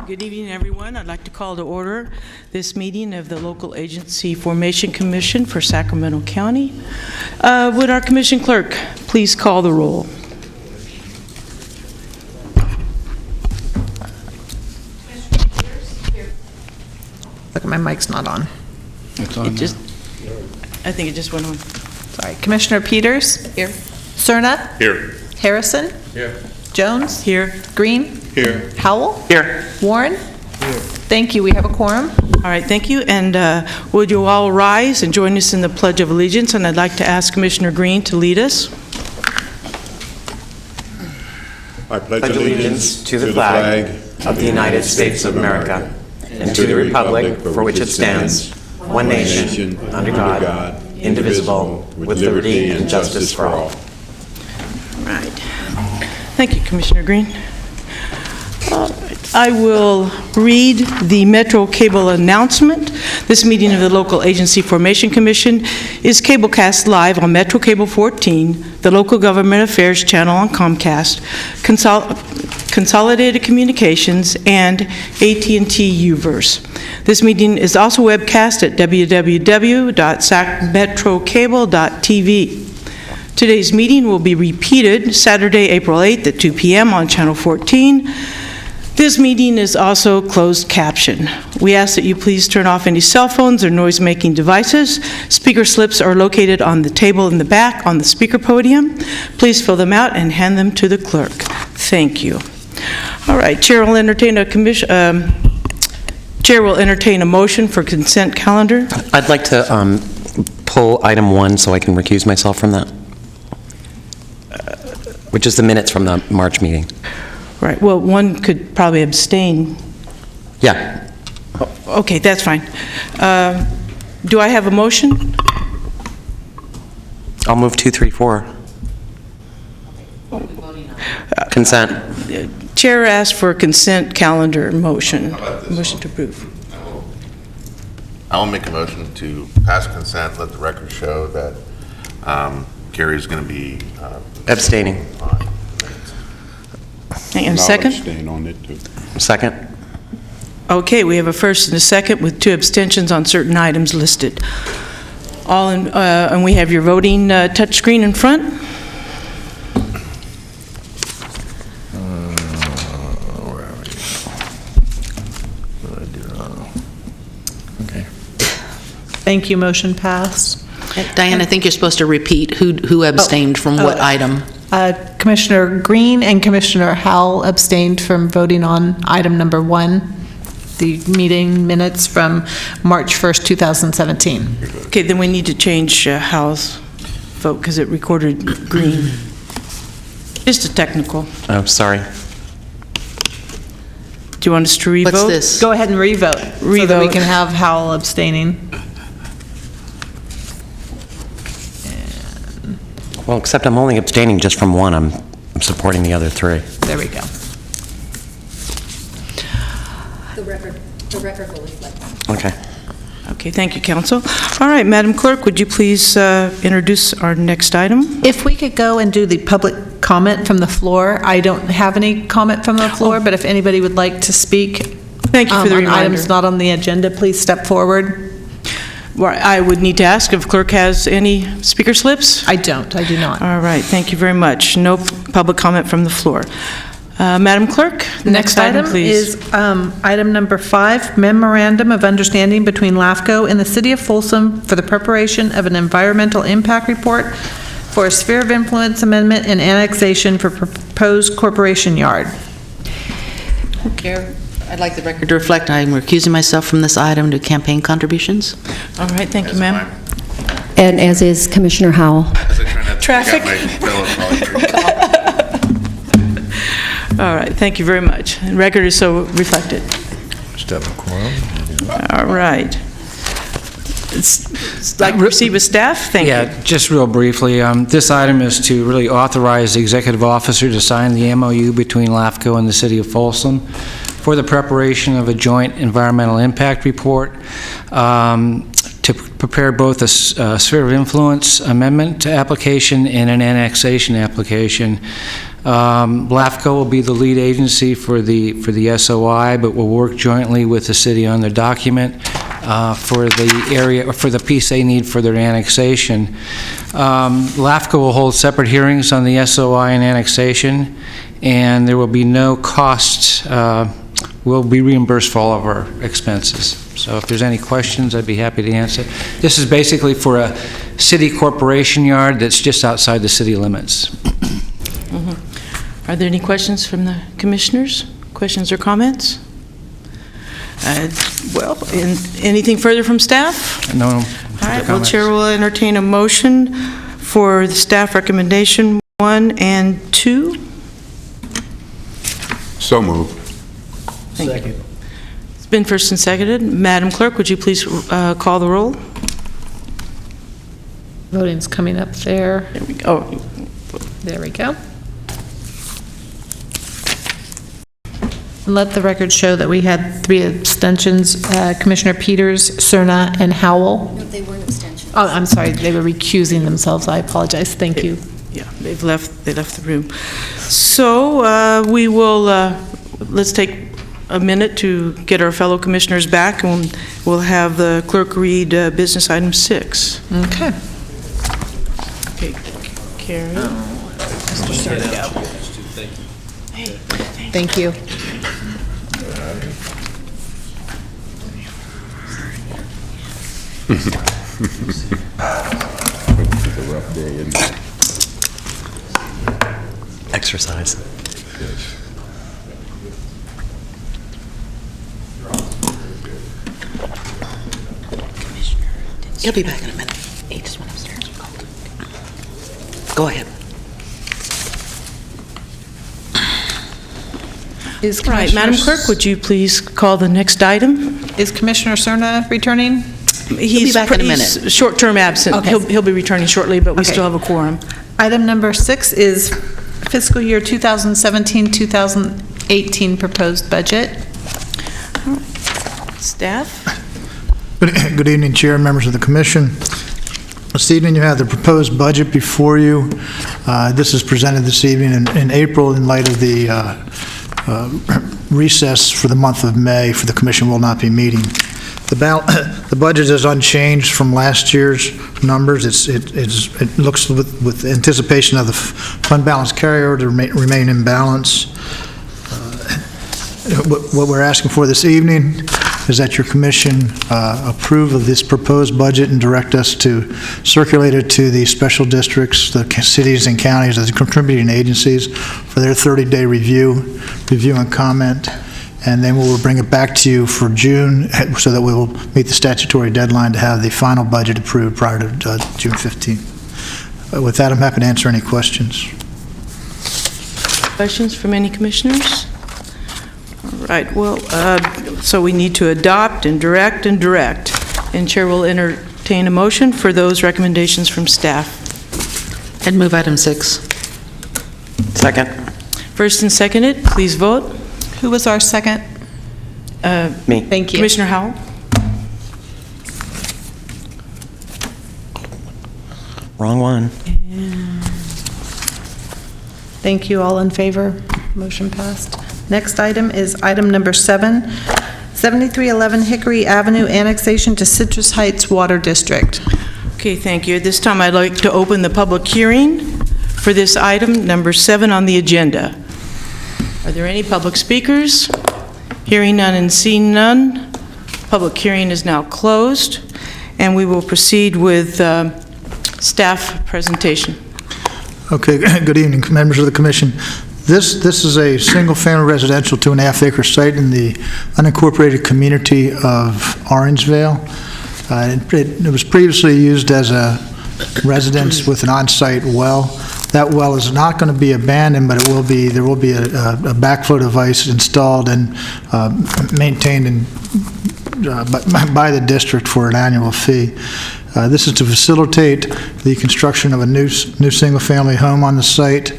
Good evening, everyone. I'd like to call to order this meeting of the Local Agency Formation Commission for Sacramento County. Would our commission clerk please call the roll? Look, my mic's not on. It's on. I think it just went on. Sorry. Commissioner Peters? Here. Cerna? Here. Harrison? Here. Jones? Here. Green? Here. Howell? Here. Warren? Here. Thank you. We have a quorum. All right, thank you. And would you all rise and join us in the Pledge of Allegiance? And I'd like to ask Commissioner Green to lead us. I pledge allegiance to the flag of the United States of America and to the republic for which it stands, one nation, under God, indivisible, with liberty and justice for all. Right. Thank you, Commissioner Green. I will read the Metro Cable announcement. This meeting of the Local Agency Formation Commission is cablecast live on Metro Cable 14, the Local Government Affairs channel on Comcast, Consolidated Communications, and AT&T Uverse. This meeting is also webcast at www.sacmetrocable.tv. Today's meeting will be repeated Saturday, April 8th at 2 p.m. on Channel 14. This meeting is also closed caption. We ask that you please turn off any cell phones or noise-making devices. Speaker slips are located on the table in the back on the speaker podium. Please fill them out and hand them to the clerk. Thank you. All right, Chair will entertain a motion for consent calendar. I'd like to pull item 1 so I can recuse myself from that, which is the minutes from the March meeting. Right, well, one could probably abstain. Yeah. Okay, that's fine. Do I have a motion? I'll move 2, 3, 4. Consent. Chair asked for a consent calendar motion. Motion to approve. I will make a motion to pass consent. Let the record show that Gary's going to be Abstaining. And a second? I'll abstain on it too. Second. Okay, we have a first and a second with 2 abstentions on certain items listed. All in, and we have your voting touch screen in front. Where are we? What did I do wrong? Okay. Thank you. Motion passed. Diane, I think you're supposed to repeat who abstained from what item. Commissioner Green and Commissioner Howell abstained from voting on item number 1, the meeting minutes from March 1st, 2017. Okay, then we need to change Hal's vote because it recorded green. Just a technical. Oh, sorry. Do you want us to revote? What's this? Go ahead and revote so that we can have Howell abstaining. Well, except I'm only abstaining just from 1. I'm supporting the other 3. There we go. The record will reflect that. Okay. Okay, thank you, Council. All right, Madam Clerk, would you please introduce our next item? If we could go and do the public comment from the floor. I don't have any comment from the floor, but if anybody would like to speak Thank you for the on reminder. items not on the agenda, please step forward. Well, I would need to ask if clerk has any speaker slips. I do not. All right, thank you very much. No public comment from the floor. Madam Clerk, the next item, please. Is item number 5, Memorandum of Understanding between LAFCO and the City of Folsom for the preparation of an environmental impact report for a sphere of influence amendment and annexation for proposed corporation yard. Chair, I'd like the record to reflect I'm recusing myself from this item to campaign contributions. All right, thank you, ma'am. And as is Commissioner Howell. Traffic. All right, thank you very much. The record is so reflected. Step of quorum. All right. It's like to proceed with staff? Thank you. Yeah, just real briefly, this item is to really authorize the executive officer to sign the MOU between LAFCO and the City of Folsom for the preparation of a joint environmental impact report to prepare both a sphere of influence amendment application and an annexation application LAFCO will be the lead agency for the SOI, but we'll work jointly with the city on the document for the area, for the piece they need for their annexation. LAFCO will hold separate hearings on the SOI and annexation, and there will be no costs. We'll be reimbursed for all of our expenses. So if there's any questions, I'd be happy to answer. This is basically for a city corporation yard that's just outside the city limits. Are there any questions from the commissioners? Questions or comments? Well, anything further from staff? No All right, well, comments. Chair will entertain a motion for the staff recommendation 1 and 2. So moved. Thank you. It's been first and seconded. Madam Clerk, would you please call the roll? Voting's coming up there. There we go. There we go. And let the record show that we had 3 abstentions, Commissioner Peters, Cerna, and Howell. No, they weren't abstentions. Oh, I'm sorry, they were recusing themselves. I apologize. Thank you. Yeah, they left the room. So we will, let's take a minute to get our fellow commissioners back, and we'll have the clerk read business item 6. Okay. Okay, Carrie. Thank you. Exercise. He'll be back in a minute. He just went upstairs and called. Go ahead. Is All right, Madam Clerk, would you please call the next item? Is Commissioner Cerna returning? He's back in a minute. He's short-term absent. Okay. He'll be returning shortly, but we Okay. still have a quorum. Item number 6 is fiscal year 2017-2018 proposed budget. Staff? Good evening, Chair and members of the Commission. This evening you have the proposed budget before you. This is presented this evening in April in light of the recess for the month of May, for the Commission will not be meeting. The budget is unchanged from last year's numbers. It looks with anticipation of the fund balance carryover to remain in balance. What we're asking for this evening is that your Commission approve of this proposed budget and direct us to circulate it to the special districts, the cities and counties, as contributing agencies for their 30-day review and comment. And then we'll bring it back to you for June so that we will meet the statutory deadline to have the final budget approved prior to June 15th. With that, I'm happy to answer any questions. Questions from any commissioners? All right, well, so we need to adopt and direct. And Chair will entertain a motion for those recommendations from staff. I'd move item 6. Second. First and seconded, please vote. Who was our second? Me. Thank you. Commissioner Howell? Wrong one. Thank you. All in favor? Motion passed. Next item is item number 7, 7311 Hickory Avenue annexation to Citrus Heights Water District. Okay, thank you. At this time, I'd like to open the public hearing for this item, number 7 on the agenda. Are there any public speakers? Hearing none and seeing none, public hearing is now closed, and we will proceed with staff presentation. Okay, good evening, members of the Commission. This is a single-family residential 2.5-acre site in the unincorporated community of Orangevale. It was previously used as a residence with an on-site well. That well is not going to be abandoned, but there will be a backflow device installed and maintained by the district for an annual fee. This is to facilitate the construction of a new single-family home on the site.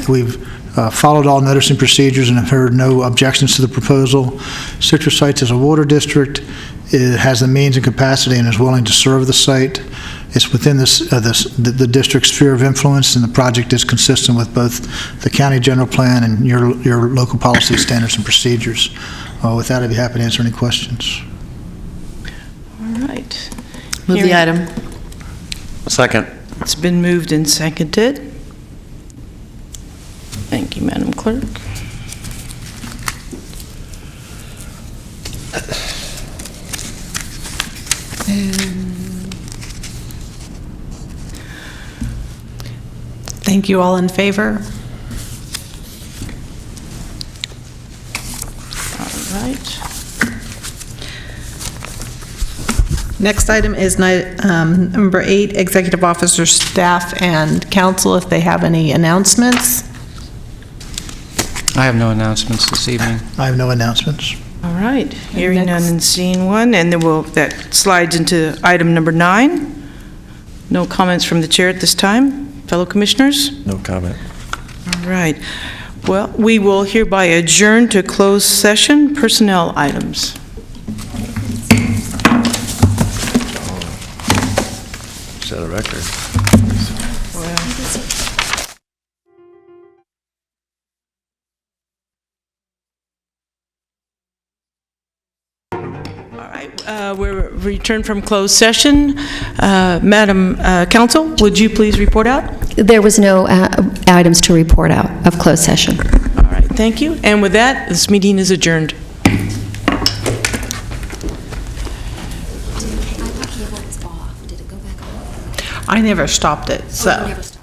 We've followed all noticing procedures and have heard no objections to the proposal. Citrus Sites is a water district. It has the means and capacity and is willing to serve the site. It's within the district's sphere of influence, and the project is consistent with both the county general plan and your local policy standards and procedures. With that, I'd be happy to answer any questions. All right. Move the item. Second. It's been moved and seconded. Thank you, Madam Clerk. Thank you. All in favor? All right. Next item is number 8, executive officers, staff, and council, if they have any announcements. I have no announcements this evening. I have no announcements. All right. Hearing none next- and seeing one, and then that slides into item number 9. No comments from the chair at this time. Fellow commissioners? No comment. All right. Well, we will hereby adjourn to closed session. Personnel items. Set a record. All right. We're returned from closed session. Madam Counsel, would you please report out? There was no items to report out of closed session. All right. Thank you. And with that, this meeting is adjourned. I thought cable was off. Did it go back on? I never stopped it, so. Never stopped.